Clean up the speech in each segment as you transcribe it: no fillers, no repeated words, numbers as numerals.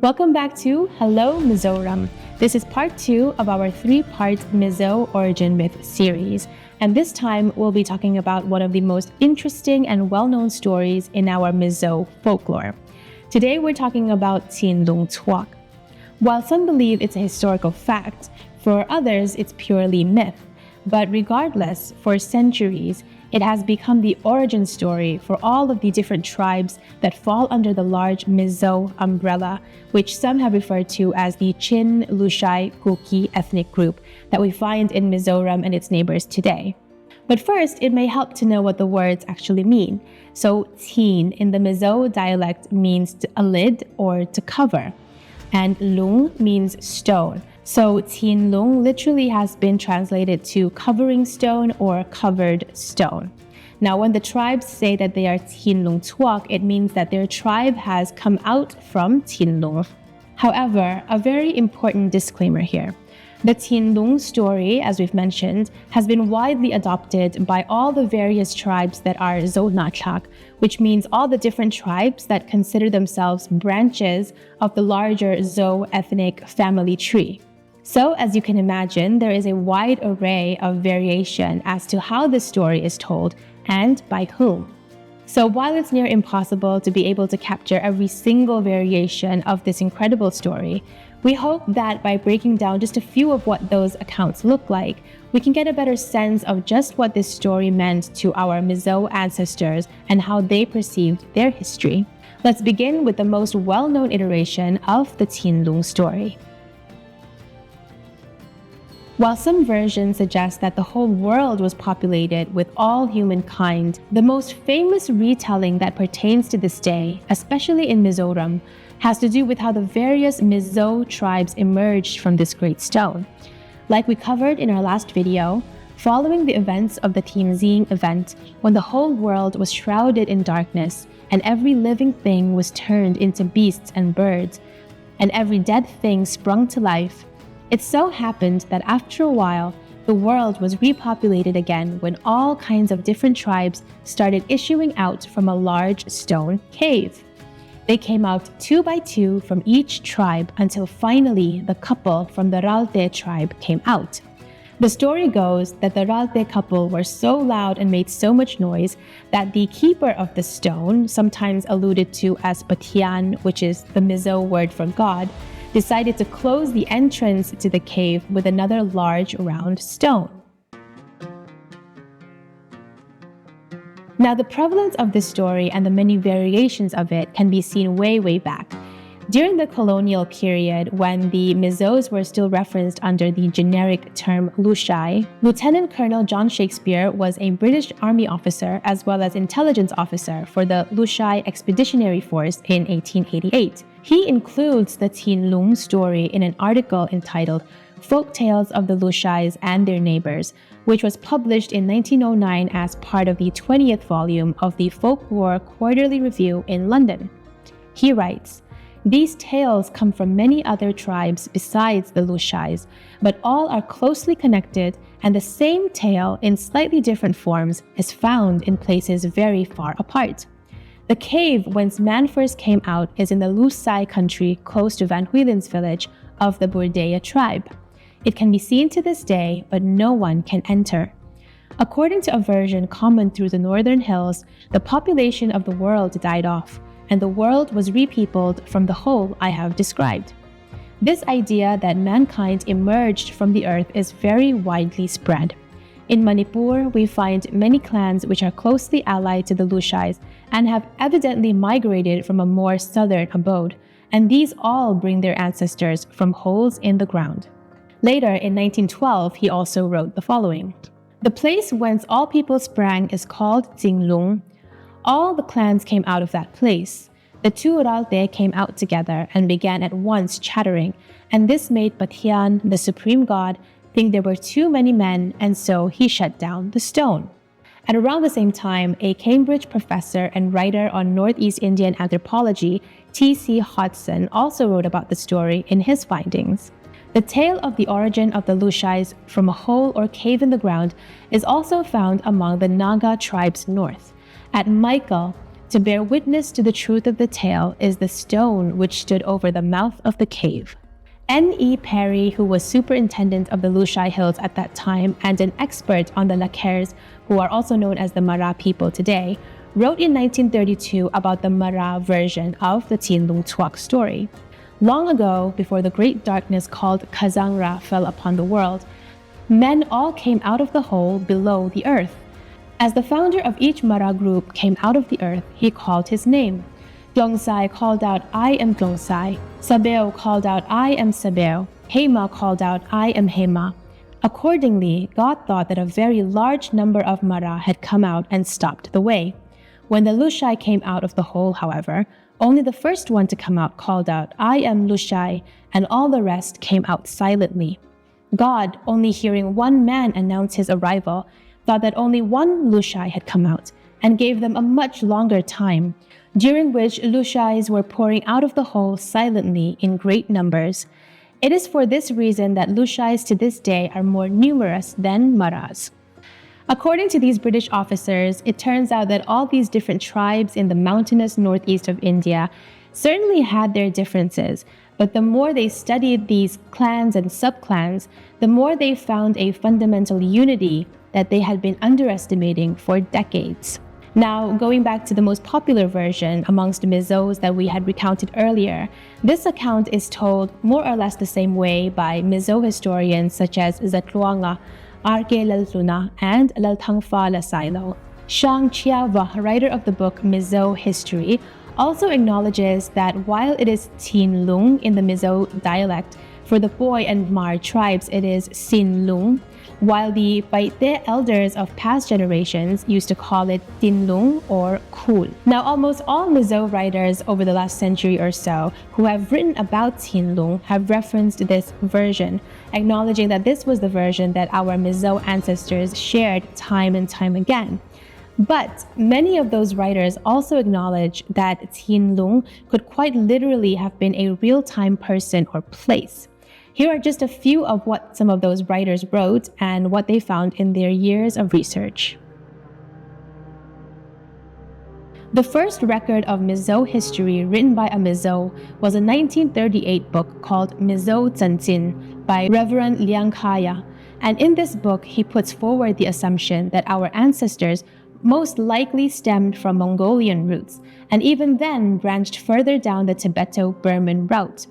Welcome back to Hello Mizoram. This is part 2 of our 3-part Mizo origin myth series, and this time we'll be talking about one of the most interesting and well-known stories in our Mizo folklore. Today we're talking about CHHINLUNG UNCOVERED. While some believe it's a historical fact, for others it's purely myth. But regardless, for centuries, it has become the origin story for all of the different tribes that fall under the large Mizo umbrella, which some have referred to as the Chin, Lushai, Kuki ethnic group that we find in Mizoram and its neighbors today. But first, it may help to know what the words actually mean. So, Chin in the Mizo dialect means a lid or to cover, and Lung means stone. So CHHINLUNG literally has been translated to covering stone or covered stone. Now, when the tribes say that they are CHHINLUNG UNCOVERED, it means that their tribe has come out from CHHINLUNG. However, a very important disclaimer here. The CHHINLUNG story, as we've mentioned, has been widely adopted by all the various tribes that are Zawla, which means all the different tribes that consider themselves branches of the larger Zo ethnic family tree. So, as you can imagine, there is a wide array of variation as to how this story is told and by whom. So while it's near impossible to be able to capture every single variation of this incredible story, we hope that by breaking down just a few of what those accounts look like, we can get a better sense of just what this story meant to our Mizo ancestors and how they perceived their history. Let's begin with the most well-known iteration of the CHHINLUNG story. While some versions suggest that the whole world was populated with all humankind, the most famous retelling that pertains to this day, especially in Mizoram, has to do with how the various Mizo tribes emerged from this great stone. Like we covered in our last video, following the events of the Tianjin event, when the whole world was shrouded in darkness and every living thing was turned into beasts and birds, and every dead thing sprung to life, it so happened that after a while, the world was repopulated again when all kinds of different tribes started issuing out from a large stone cave. They came out 2 by 2 from each tribe until finally the couple from the Ralte tribe came out. The story goes that the Ralte couple were so loud and made so much noise that the keeper of the stone, sometimes alluded to as Patian, which is the Mizo word for God, decided to close the entrance to the cave with another large round stone. Now, the prevalence of this story and the many variations of it can be seen way back. During the colonial period, when the Mizos were still referenced under the generic term Lushai, Lieutenant Colonel John Shakespeare was a British Army officer as well as intelligence officer for the Lushai Expeditionary Force in 1888. He includes the CHHINLUNG story in an article entitled Folk Tales of the Lushais and Their Neighbors, which was published in 1909 as part of the 20th volume of the Folklore Quarterly Review in London. He writes, "These tales come from many other tribes besides the Lushais, but all are closely connected, and the same tale in slightly different forms is found in places very far apart. The cave whence man first came out is in the Lusai country close to Van Huilen's village of the Burdeya tribe. It can be seen to this day, but no one can enter. According to a version common through the northern hills, the population of the world died off, and the world was repeopled from the whole I have described. This idea that mankind emerged from the earth is very widely spread. In Manipur, we find many clans which are closely allied to the Lushais and have evidently migrated from a more southern abode, and these all bring their ancestors from holes in the ground." Later, in 1912, he also wrote the following: "The place whence all people sprang is called Jinglung. All the clans came out of that place. The 2 Ralte came out together and began at once chattering, and this made Patian, the supreme god, think there were too many men, and so he shut down the stone." At around the same time, a Cambridge professor and writer on Northeast Indian anthropology, T.C. Hodson, also wrote about the story in his findings. The tale of the origin of the Lushais from a hole or cave in the ground is also found among the Naga tribes north. At Michael, To bear witness to the truth of the tale is the stone which stood over the mouth of the cave. N.E. Parry, who was superintendent of the Lushai Hills at that time and an expert on the Lakers, who are also known as the Mara people today, wrote in 1932 about the Mara version of the CHINLUNG UNCOVERED story. Long ago, before the great darkness called Kazangra fell upon the world, men all came out of the hole below the earth. As the founder of each Mara group came out of the earth, he called his name. Glongsai called out, "I am Glongsai." Sabeo called out, "I am Sabeo." Hema called out, "I am Hema." Accordingly, God thought that a very large number of Mara had come out and stopped the way. When the Lushai came out of the hole, however, only the first one to come out called out, "I am Lushai," and all the rest came out silently. God, only hearing one man announce his arrival, thought that only one Lushai had come out, and gave them a much longer time, during which Lushais were pouring out of the hole silently in great numbers. It is for this reason that Lushais to this day are more numerous than Maras. According to these British officers, it turns out that all these different tribes in the mountainous northeast of India certainly had their differences, but the more they studied these clans and subclans, the more they found a fundamental unity that they had been underestimating for decades. Now, going back to the most popular version amongst Mizos that we had recounted earlier, this account is told more or less the same way by Mizo historians such as Zatluanga, Arke Laltuna, and Lalthangliana. Shang Chiava, writer of the book Mizo History, also acknowledges that while it is CHINLUNG in the Mizo dialect, for the Boy and Mar tribes it is CHINLUNG, while the Paite elders of past generations used to call it CHINLUNG or Kul. Now, almost all Mizo writers over the last century or so who have written about CHINLUNG have referenced this version, acknowledging that this was the version that our Mizo ancestors shared time and time again. But many of those writers also acknowledge that CHINLUNG could quite literally have been a real-time person or place. Here are just a few of what some of those writers wrote and what they found in their years of research. The first record of Mizo history written by a Mizo was a 1938 book called Mizo Tsantin by Reverend Liang Kaya, and in this book he puts forward the assumption that our ancestors most likely stemmed from Mongolian roots, and even then branched further down the Tibeto-Burman route.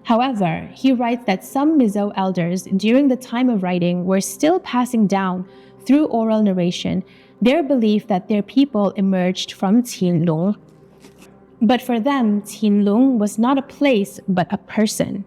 However, he writes that some Mizo elders during the time of writing were still passing down, through oral narration, their belief that their people emerged from CHINLUNG. But for them, CHINLUNG was not a place, but a person.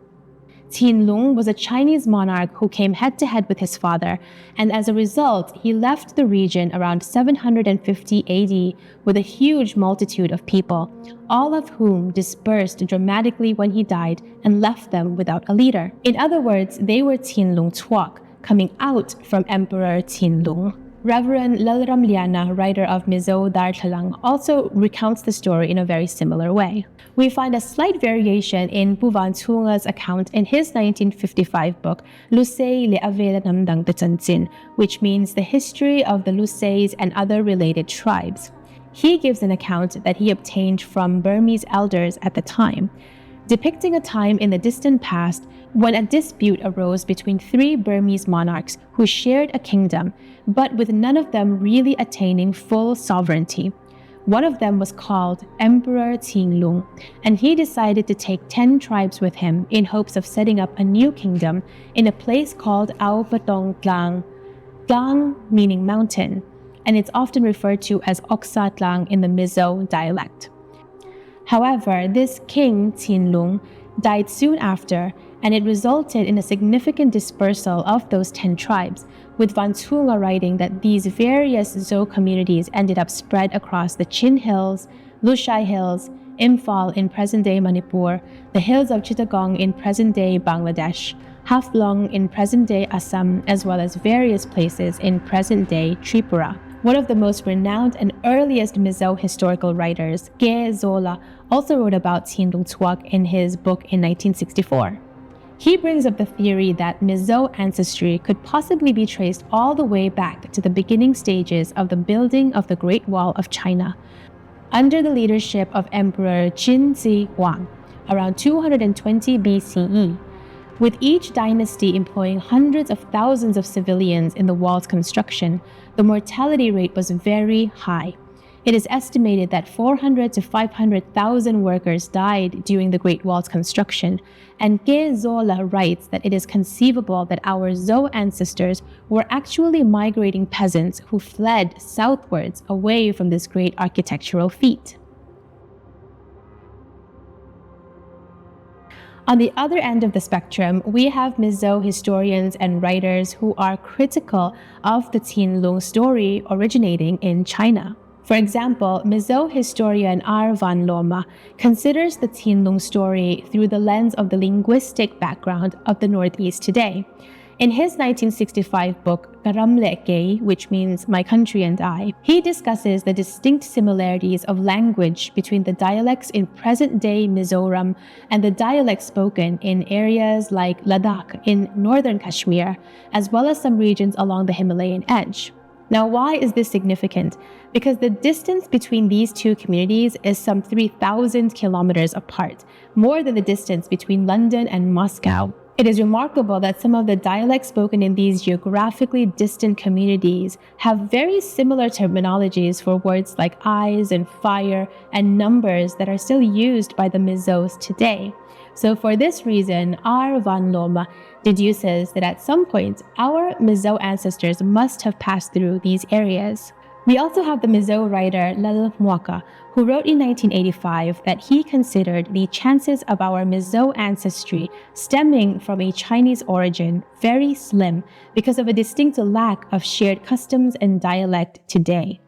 CHINLUNG was a Chinese monarch who came head-to-head with his father, and as a result, he left the region around 750 AD with a huge multitude of people, all of whom dispersed dramatically when he died and left them without a leader. In other words, they were CHINLUNG UNCOVERED, coming out from Emperor CHINLUNG. Reverend Lalthangliana, writer of Mizo Darthalang, also recounts the story in a very similar way. We find a slight variation in Puvantunga's account in his 1955 book, Lusei Leavela Namdang Tsansin, which means the history of the Luseis and other related tribes. He gives an account that he obtained from Burmese elders at the time, depicting a time in the distant past when a dispute arose between three Burmese monarchs who shared a kingdom, but with none of them really attaining full sovereignty. One of them was called Emperor CHINLUNG, and he decided to take 10 tribes with him in hopes of setting up a new kingdom in a place called Ao Patong Tlang, Tlang meaning mountain, and it's often referred to as Oksa Tlang in the Mizo dialect. However, this king, CHINLUNG, died soon after, and it resulted in a significant dispersal of those 10 tribes, with Vantunga writing that these various Zo communities ended up spread across the Chin Hills, Lushai Hills, Imphal in present-day Manipur, the hills of Chittagong in present-day Bangladesh, Haflong in present-day Assam, as well as various places in present-day Tripura. One of the most renowned and earliest Mizo historical writers, Ge Zawla, also wrote about CHINLUNG UNCOVERED in his book in 1964. He brings up the theory that Mizo ancestry could possibly be traced all the way back to the beginning stages of the building of the Great Wall of China. under the leadership of Emperor Qin Shi Huang around 220 BCE, with each dynasty employing hundreds of thousands of civilians in the wall's construction. The mortality rate was very high. It is estimated that 400 to 500,000 workers died during the Great Wall's construction, and Zawla writes that it is conceivable that our Zhou ancestors were actually migrating peasants who fled southwards away from this great architectural feat. On the other end of the spectrum, we have Mizo historians and writers who are critical of the CHINLUNG story originating in China. For example, Mizo historian R. van Lomme considers the CHINLUNG story through the lens of the linguistic background of the Northeast today. In his 1965 book, Karamleke, which means My Country and I, he discusses the distinct similarities of language between the dialects in present-day Mizoram and the dialects spoken in areas like Ladakh in northern Kashmir, as well as some regions along the Himalayan edge. Now, why is this significant? Because the distance between these two communities is some 3,000 kilometers apart, more than the distance between London and Moscow. It is remarkable that some of the dialects spoken in these geographically distant communities have very similar terminologies for words like eyes and fire and numbers that are still used by the Mizos today. So for this reason, R. van Lomme deduces that at some point, our Mizo ancestors must have passed through these areas. We also have the Mizo writer Lalthangliana, who wrote in 1985 that he considered the chances of our Mizo ancestry stemming from a Chinese origin very slim because of a distinct lack of shared customs and dialect today.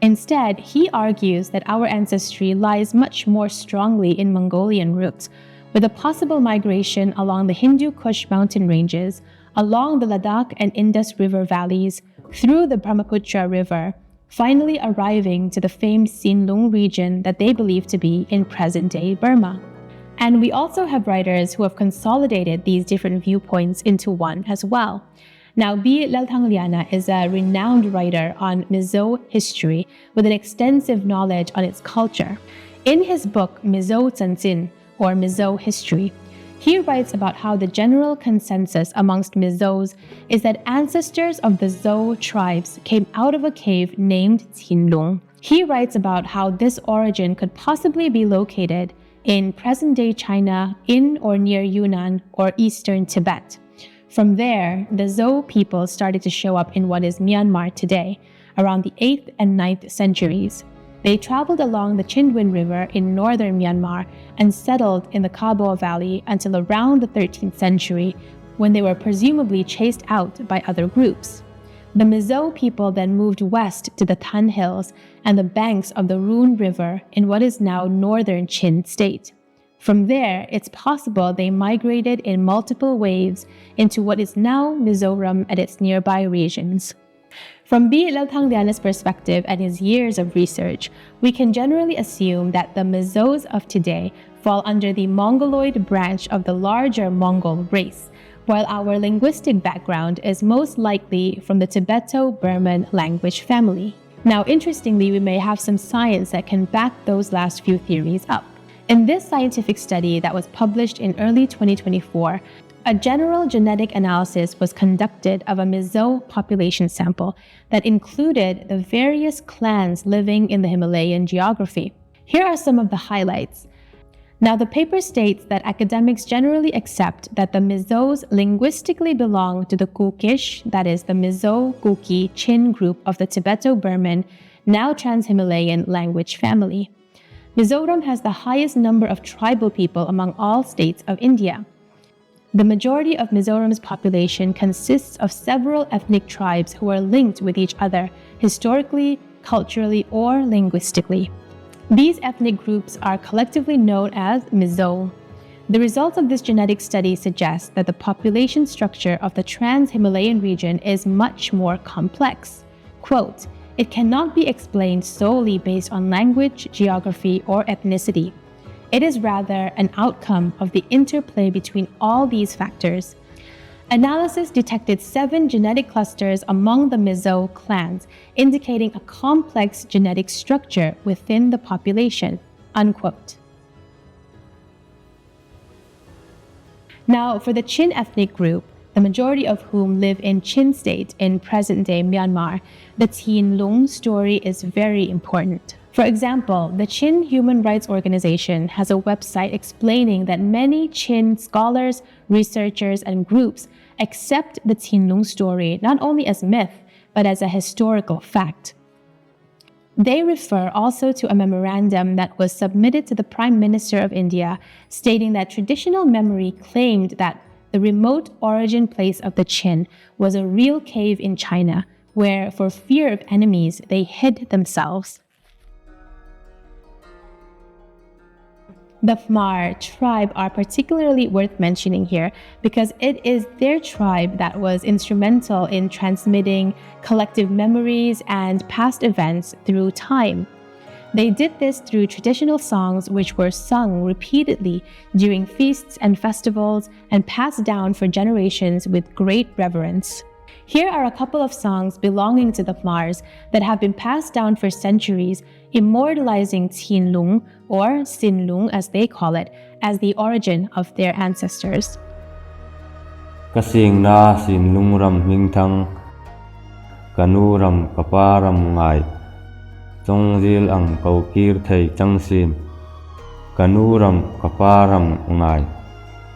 Instead, he argues that our ancestry lies much more strongly in Mongolian roots, with a possible migration along the Hindu Kush mountain ranges, along the Ladakh and Indus River valleys, through the Brahmaputra River, finally arriving to the famed CHINLUNG region that they believe to be in present-day Burma. And we also have writers who have consolidated these different viewpoints into one as well. Now, B. Lalthangliana is a renowned writer on Mizo history with an extensive knowledge on its culture. In his book, Mizo Zanzin, or Mizo history, he writes about how the general consensus amongst Mizos is that ancestors of the Zhou tribes came out of a cave named CHINLUNG. He writes about how this origin could possibly be located in present-day China, in or near Yunnan or eastern Tibet. From there, the Zhou people started to show up in what is Myanmar today, around the 8th and 9th centuries. They traveled along the Chindwin River in northern Myanmar and settled in the Kabo Valley until around the 13th century, when they were presumably chased out by other groups. The Mizo people then moved west to the Tan Hills and the banks of the Rune River in what is now northern Chin state. From there, it's possible they migrated in multiple waves into what is now Mizoram and its nearby regions. From B. Lalthangliana's perspective and his years of research, we can generally assume that the Mizos of today fall under the Mongoloid branch of the larger Mongol race, while our linguistic background is most likely from the Tibeto-Burman language family. Now, interestingly, we may have some science that can back those last few theories up. In this scientific study that was published in early 2024, a general genetic analysis was conducted of a Mizo population sample that included the various clans living in the Himalayan geography. Here are some of the highlights. Now, the paper states that academics generally accept that the Mizos linguistically belong to the Kukish, that is the Mizo-Kuki Chin group of the Tibeto-Burman, now Trans-Himalayan language family. Mizoram has the highest number of tribal people among all states of India. The majority of Mizoram's population consists of several ethnic tribes who are linked with each other historically, culturally, or linguistically. These ethnic groups are collectively known as Mizo. The results of this genetic study suggest that the population structure of the Trans-Himalayan region is much more complex. Quote, "It cannot be explained solely based on language, geography, or ethnicity. It is rather an outcome of the interplay between all these factors. Analysis detected 7 genetic clusters among the Mizo clans, indicating a complex genetic structure within the population." Unquote. Now, for the Chin ethnic group, the majority of whom live in Chin state in present-day Myanmar, the CHINLUNG story is very important. For example, the Chin Human Rights Organization has a website explaining that many Chin scholars, researchers, and groups accept the CHINLUNG story not only as myth, but as a historical fact. They refer also to a memorandum that was submitted to the Prime Minister of India, stating that traditional memory claimed that the remote origin place of the Chin was a real cave in China, where, for fear of enemies, they hid themselves. The Khmer tribe are particularly worth mentioning here because it is their tribe that was instrumental in transmitting collective memories and past events through time. They did this through traditional songs which were sung repeatedly during feasts and festivals and passed down for generations with great reverence. Here are a couple of songs belonging to the Khmers that have been passed down for centuries, immortalizing CHINLUNG, or CHINLUNG as they call it, as the origin of their ancestors. Kasing na CHINLUNG ram mingthang, kanu ram kapa ram ngai, zongjil ang kaukir thei changsin, kanu ram kapa ram ngai,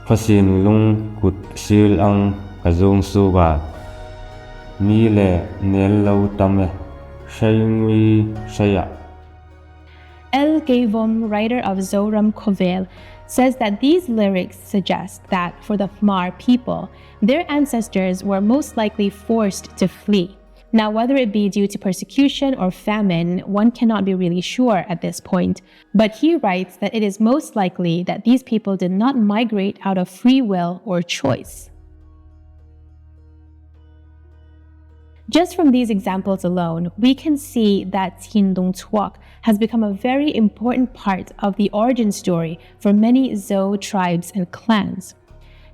CHINLUNG kut sil ang kazong suga. Mile nelo tame shayngwi shaya. El Gayvom, writer of Zoram Kovel, says that these lyrics suggest that for the Khmer people, their ancestors were most likely forced to flee. Now, whether it be due to persecution or famine, one cannot be really sure at this point, but he writes that it is most likely that these people did not migrate out of free will or choice. Just from these examples alone, we can see that CHINLUNG Tuok has become a very important part of the origin story for many Zo tribes and clans.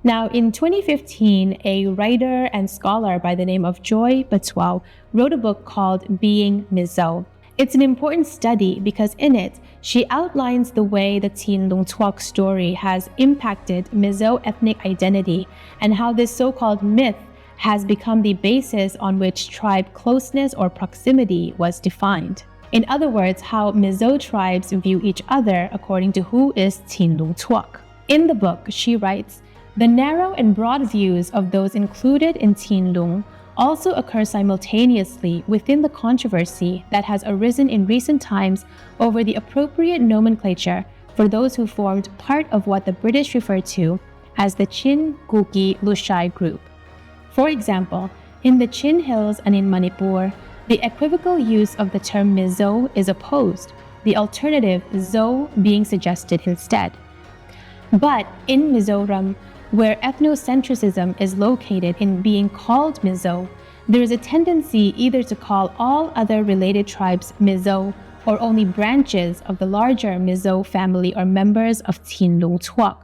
Now, in 2015, a writer and scholar by the name of Joy Batwal wrote a book called Being Mizo. It's an important study because in it, she outlines the way the CHINLUNG Tuok story has impacted Mizo ethnic identity and how this so-called myth has become the basis on which tribe closeness or proximity was defined. In other words, how Mizo tribes view each other according to who is CHINLUNG Tuok. In the book, she writes, "The narrow and broad views of those included in CHINLUNG also occur simultaneously within the controversy that has arisen in recent times over the appropriate nomenclature for those who formed part of what the British refer to as the Chin Kuki Lushai group. For example, in the Chin Hills and in Manipur, the equivocal use of the term Mizo is opposed, the alternative Zo being suggested instead. But in Mizoram, where ethnocentrism is located in being called Mizo, there is a tendency either to call all other related tribes Mizo or only branches of the larger Mizo family or members of CHINLUNG Tuok.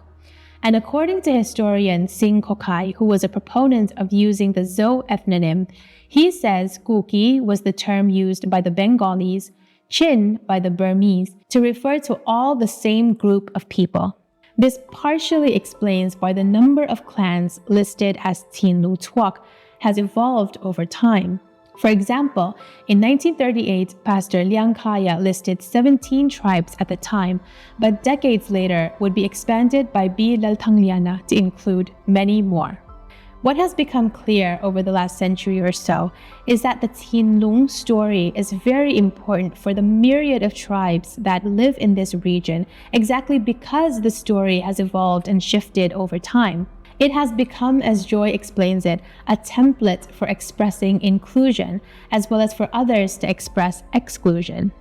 And according to historian Singh Kokai, who was a proponent of using the Zo ethnonym, he says Kuki was the term used by the Bengalis, Chin by the Burmese, to refer to all the same group of people. This partially explains why the number of clans listed as CHINLUNG Tuok has evolved over time. For example, in 1938, Pastor Liang Kaya listed 17 tribes at the time, but decades later would be expanded by B. Lalthangliana to include many more. What has become clear over the last century or so is that the CHINLUNG story is very important for the myriad of tribes that live in this region, exactly because the story has evolved and shifted over time. It has become, as Joy explains it, a template for expressing inclusion, as well as for others to express exclusion.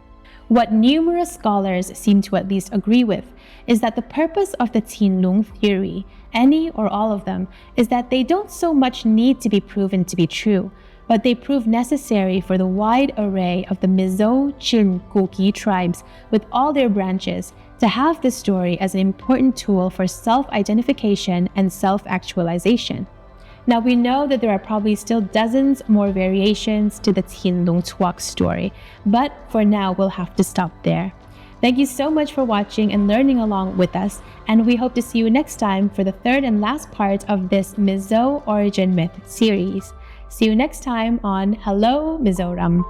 What numerous scholars seem to at least agree with is that the purpose of the CHINLUNG theory, any or all of them, is that they don't so much need to be proven to be true, but they prove necessary for the wide array of the Mizo, Chin, Kuki tribes with all their branches to have this story as an important tool for self-identification and self-actualization. Now we know that there are probably still dozens more variations to the CHINLUNG story, but for now we'll have to stop there. Thank you so much for watching and learning along with us, and we hope to see you next time for the third and last part of this Mizo Origin Myth series. See you next time on Hello Mizoram!